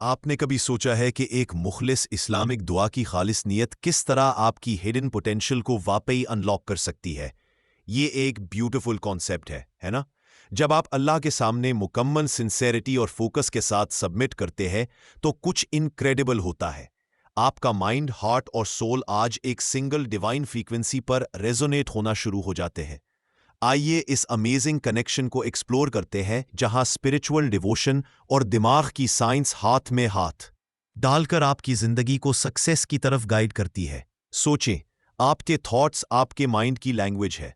آپ نے کبھی سوچا ہے کہ ایک مخلص اسلامک دعا کی خالص نیت کس طرح آپ کی ہڈن پوٹینشل کو واقعی انلاک کر سکتی ہے؟ یہ ایک بیوٹیفل کانسیپٹ ہے نا؟ جب آپ اللہ کے سامنے مکمل سنسیریٹی اور فوکس کے ساتھ سبمٹ کرتے ہیں تو کچھ انکریڈیبل ہوتا ہے۔ آپ کا مائنڈ، ہارٹ اور سول آج ایک سنگل ڈیوائن فریکوینسی پر ریزونیٹ ہونا شروع ہو جاتے ہیں۔ آئیے اس امیزنگ کنیکشن کو ایکسپلور کرتے ہیں جہاں اسپرچول ڈیووشن اور دماغ کی سائنس ہاتھ میں ہاتھ ڈال کر آپ کی زندگی کو سکسیس کی طرف گائیڈ کرتی ہے۔ سوچیں، آپ کے تھاٹس آپ کے مائنڈ کی لینگویج ہے۔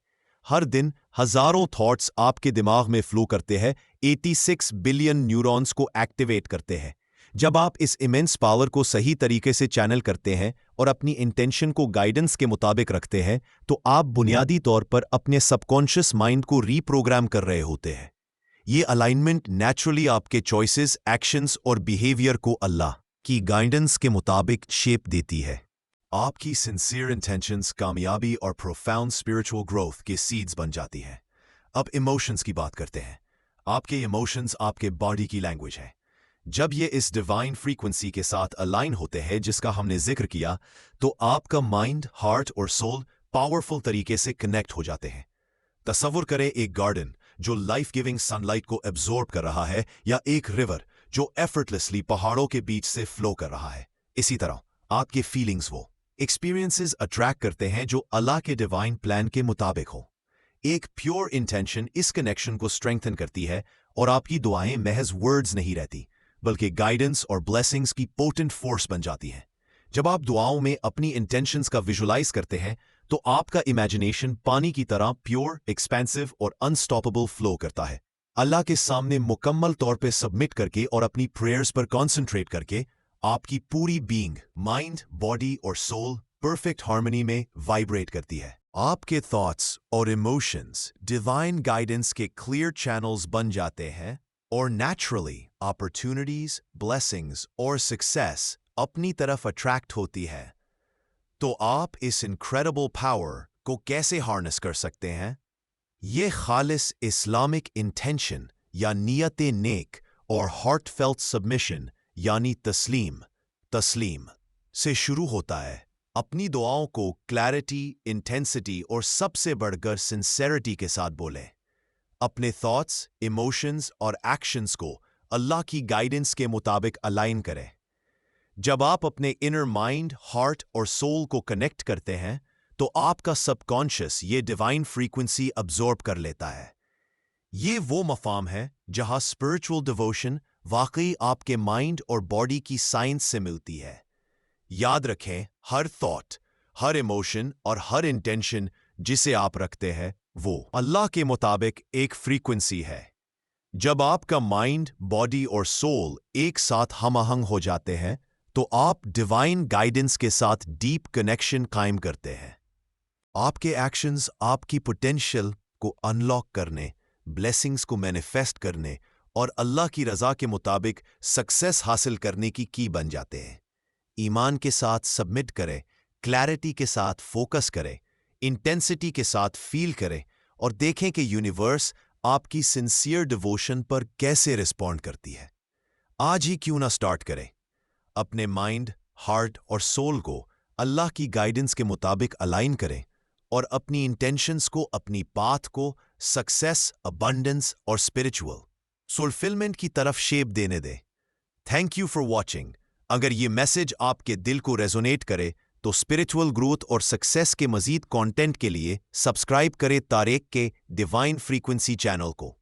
ہر دن ہزاروں تھاٹس آپ کے دماغ میں فلو کرتے ہیں، 86 بلین نیورونز کو ایکٹیویٹ کرتے ہیں۔ جب آپ اس ایمنس پاور کو صحیح طریقے سے چینل کرتے ہیں اور اپنی انٹینشن کو گائیڈنس کے مطابق رکھتے ہیں تو آپ بنیادی طور پر اپنے سب کانشس مائنڈ کو ری پروگرام کر رہے ہوتے ہیں۔ یہ الائنمنٹ نیچرلی آپ کے چوائسز، ایکشنز اور بیہیویئر کو اللہ کی گائیڈنس کے مطابق شیپ دیتی ہے۔ آپ کی سنسیئر انٹینشنز کامیابی اور پروفاؤنڈ اسپرچول گروتھ کے سیڈز بن جاتی ہیں۔ اب ایموشنز کی بات کرتے ہیں۔ آپ کے ایموشنز آپ کے باڈی کی لینگویج ہے۔ جب یہ اس ڈیوائن فریکوینسی کے ساتھ الائن ہوتے ہیں جس کا ہم نے ذکر کیا تو آپ کا مائنڈ، ہارٹ اور سول پاورفل طریقے سے کنیکٹ ہو جاتے ہیں۔ تصور کریں ایک گارڈن جو لائف گیونگ سن لائٹ کو ایبزورب کر رہا ہے، یا ایک ریور جو ایفرٹلیسلی پہاڑوں کے بیچ سے فلو کر رہا ہے۔ اسی طرح آپ کے فیلنگز وہ ایکسپیرینسز اٹریکٹ کرتے ہیں جو اللہ کے ڈیوائن پلان کے مطابق ہو۔ ایک پیور انٹینشن اس کنیکشن کو اسٹرینگتھن کرتی ہے اور آپ کی دعائیں محض ورڈز نہیں رہتی بلکہ گائیڈنس اور بلیسنگز کی پوٹنٹ فورس بن جاتی ہیں۔ جب آپ دعاؤں میں اپنی انٹینشنز کا ویژولائز کرتے ہیں تو آپ کا امیجنیشن پانی کی طرح پیور، ایکسپینسو اور انسٹاپیبل فلو کرتا ہے۔ اللہ کے سامنے مکمل طور پہ سبمٹ کر کے اور اپنی پریئرز پر کانسنٹریٹ کر کے آپ کی پوری بینگ، مائنڈ، باڈی اور سول پرفیکٹ ہارمنی میں وائبریٹ کرتی ہے۔ آپ کے تھاٹس اور ایموشنز ڈیوائن گائیڈنس کے کلیئر چینلز بن جاتے ہیں اور نیچرلی اپرچونٹیز، بلیسنگز اور سکسیس اپنی طرف اٹریکٹ ہوتی ہے۔ تو آپ اس انکریڈیبل پاور کو کیسے ہارنس کر سکتے ہیں؟ یہ خالص اسلامک انٹینشن یا نیت نیک اور ہارٹ فیلٹ سبمیشن یعنی تسلیم سے شروع ہوتا ہے۔ اپنی دعاؤں کو کلیئرٹی، انٹینسٹی اور سب سے بڑھ کر سنسیریٹی کے ساتھ بولیں۔ اپنے تھاٹس، ایموشنز اور ایکشنز کو اللہ کی گائیڈنس کے مطابق الائن کریں۔ جب آپ اپنے انر مائنڈ، ہارٹ اور سول کو کنیکٹ کرتے ہیں تو آپ کا سب کانشس یہ ڈیوائن فریکوینسی ابزورب کر لیتا ہے۔ یہ وہ مقام ہے جہاں اسپرچول ڈیووشن واقعی آپ کے مائنڈ اور باڈی کی سائنس سے ملتی ہے۔ یاد رکھیں، ہر تھاٹ، ہر ایموشن اور ہر انٹینشن جسے آپ رکھتے ہیں وہ اللہ کے مطابق ایک فریکوینسی ہے۔ جب آپ کا مائنڈ، باڈی اور سول ایک ساتھ ہم آہنگ ہو جاتے ہیں تو آپ ڈیوائن گائیڈنس کے ساتھ ڈیپ کنیکشن قائم کرتے ہیں۔ آپ کے ایکشنز آپ کی پوٹینشل کو انلاک کرنے، بلیسنگز کو مینیفیسٹ کرنے اور اللہ کی رضا کے مطابق سکسیس حاصل کرنے کی بن جاتے ہیں۔ ایمان کے ساتھ سبمٹ کریں، کلیئرٹی کے ساتھ فوکس کریں، انٹینسٹی کے ساتھ فیل کریں اور دیکھیں کہ یونیورس آپ کی سنسیئر ڈیووشن پر کیسے رسپونڈ کرتی ہے۔ آج ہی کیوں نہ سٹارٹ کریں؟ اپنے مائنڈ، ہارٹ اور سول کو اللہ کی گائیڈنس کے مطابق الائن کریں اور اپنی انٹینشنز کو، اپنی پاتھ کو سکسیس، ابنڈنس اور اسپرچول فلفلمنٹ کی طرف شیپ دینے دیں۔ Thank you for watching. اگر یہ میسج آپ کے دل کو ریزونیٹ کرے تو اسپرچول گروتھ اور سکسیس کے مزید کانٹینٹ کے لیے سبسکرائب کریں طارق کے ڈیوائن فریکوینسی چینل کو۔